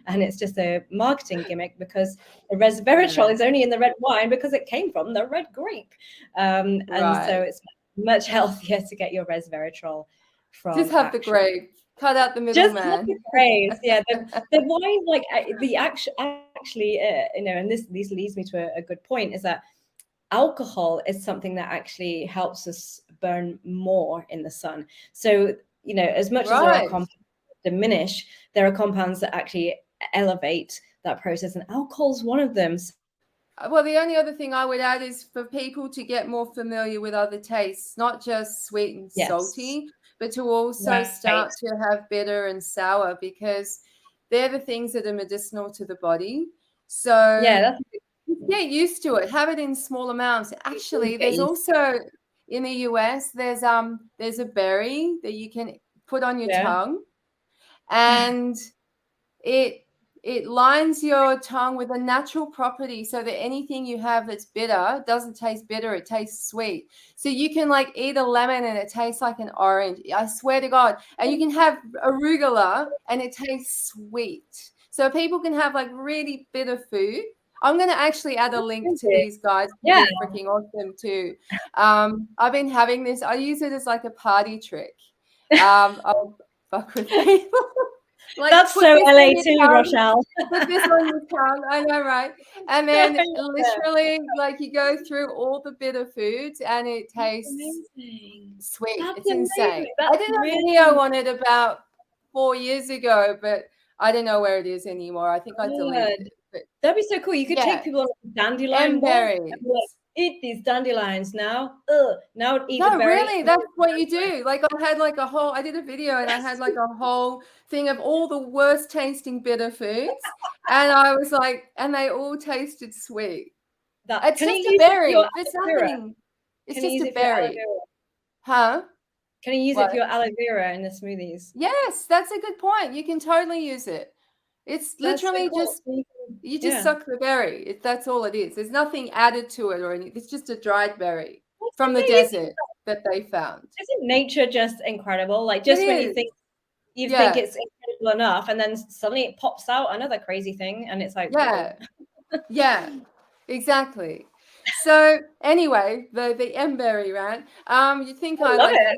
and it's just a marketing gimmick because the resveratrol is only in the red wine because it came from the red grape. And so it's much healthier to get your resveratrol from just have the grape, cut out the middleman. Just have the grapes, yeah. The wine, like the actually, and this leads me to a good point, is that alcohol is something that actually helps us burn more in the sun. So, as much as there are compounds that diminish, there are compounds that actually elevate that process, and alcohol's one of them. Well, the only other thing I would add is for people to get more familiar with other tastes, not just sweet and salty, but to also start to have bitter and sour, because they're the things that are medicinal to the body. So get used to it. Have it in small amounts. Actually, there's also in the US, there's a berry that you can put on your tongue, and it lines your tongue with a natural property so that anything you have that's bitter doesn't taste bitter, it tastes sweet. So you can like eat a lemon and it tastes like an orange. I swear to God. And you can have arugula and it tastes sweet. So people can have like really bitter food. I'm going to actually add a link to these guys. It's freaking awesome too. I've been having this. I use it as like a party trick. I'll fuck with people. Like, that's so LA too, Rochelle. Put this on your tongue. I know, right? And then literally, like, you go through all the bitter foods and it tastes sweet. It's insane. I did a video on it about 4 years ago, but I don't know where it is anymore. I think I deleted it. But that'd be so cool. You could take people on dandelion berries. Eat these dandelions now. Now eat the berry. Really, that's what you do. Like I had like a whole, I did a video and I had like a whole thing of all the worst tasting bitter foods. And I was like, and they all tasted sweet. It's just a berry. There's nothing. It's just a berry. Huh? Can you use it for your aloe vera in the smoothies? Yes, that's a good point. You can totally use it. It's literally just, you just suck the berry. That's all it is. There's nothing added to it or anything. It's just a dried berry from the desert that they found. Isn't nature just incredible? Like just when you think it's incredible enough, and then suddenly it pops out another crazy thing, and it's like yeah, exactly. So anyway, the emberry rant. You think I like it?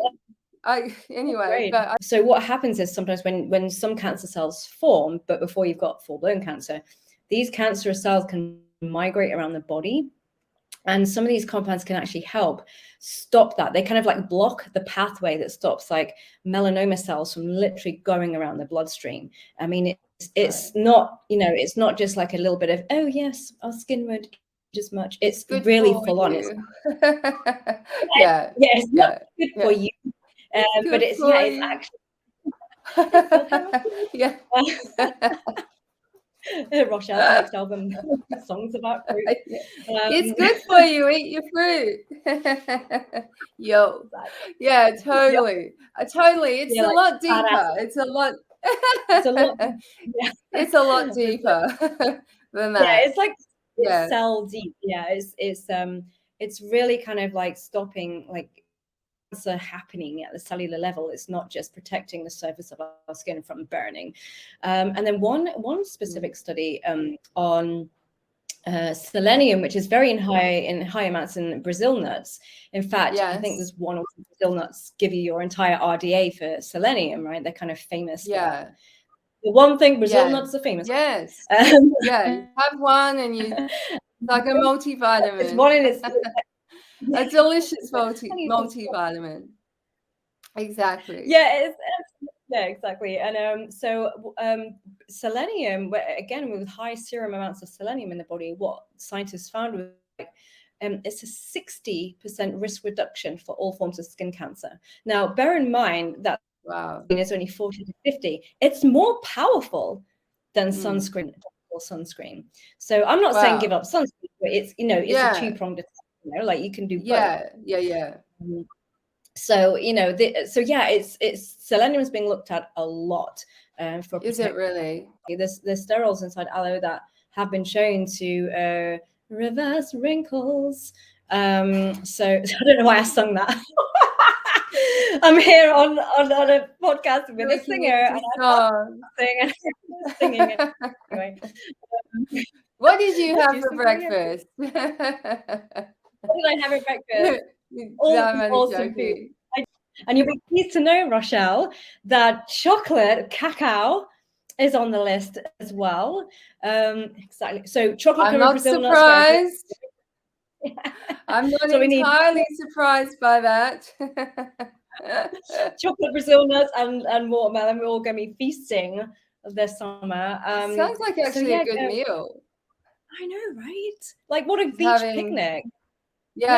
Anyway, so what happens is sometimes when some cancer cells form, but before you've got full-blown cancer, these cancerous cells can migrate around the body, and some of these compounds can actually help stop that. They kind of like block the pathway that stops like melanoma cells from literally going around the bloodstream. I mean, it's not, it's not just like a little bit of, oh yes, our skin won't as much. It's really full on. It's it's not good for you. But it's actually Rochelle's next album songs about fruit. It's good for you. Eat your fruit. Yeah, totally. Totally. It's a lot deeper. It's a lot. It's a lot deeper than that. Yeah, it's like cell deep. Yeah, it's really kind of like stopping like cancer happening at the cellular level. It's not just protecting the surface of our skin from burning. And then one specific study on selenium, which is very in high amounts in Brazil nuts. In fact, I think there's one or two Brazil nuts give you your entire RDA for selenium, right? They're kind of famous. Yeah. The one thing Brazil nuts are famous. Yes. You have one and you like a multivitamin. It's one in its a delicious multivitamin. Exactly. Yeah, exactly. And so selenium, again, with high serum amounts of selenium in the body, what scientists found was it's a 60% risk reduction for all forms of skin cancer. Now, bear in mind that it's only 40 to 50. It's more powerful than sunscreen. So I'm not saying give up sunscreen, but it's it's a two-pronged attack. Like you can do both. Yeah. So it's selenium is being looked at a lot for. Is it really? There's sterols inside aloe that have been shown to reverse wrinkles. So I don't know why I sung that. I'm here on a podcast with a singer, and I'm singing it. Anyway. What did you have for breakfast? What did I have for breakfast? I'm only joking. And you'll be pleased to know, Rochelle, that chocolate cacao is on the list as well. Exactly. So chocolate. I'm not surprised. I'm not entirely surprised by that. Chocolate Brazil nuts and watermelon. We're all going to be feasting this summer. Sounds like actually a good meal. I know, right? Like, what a beach picnic.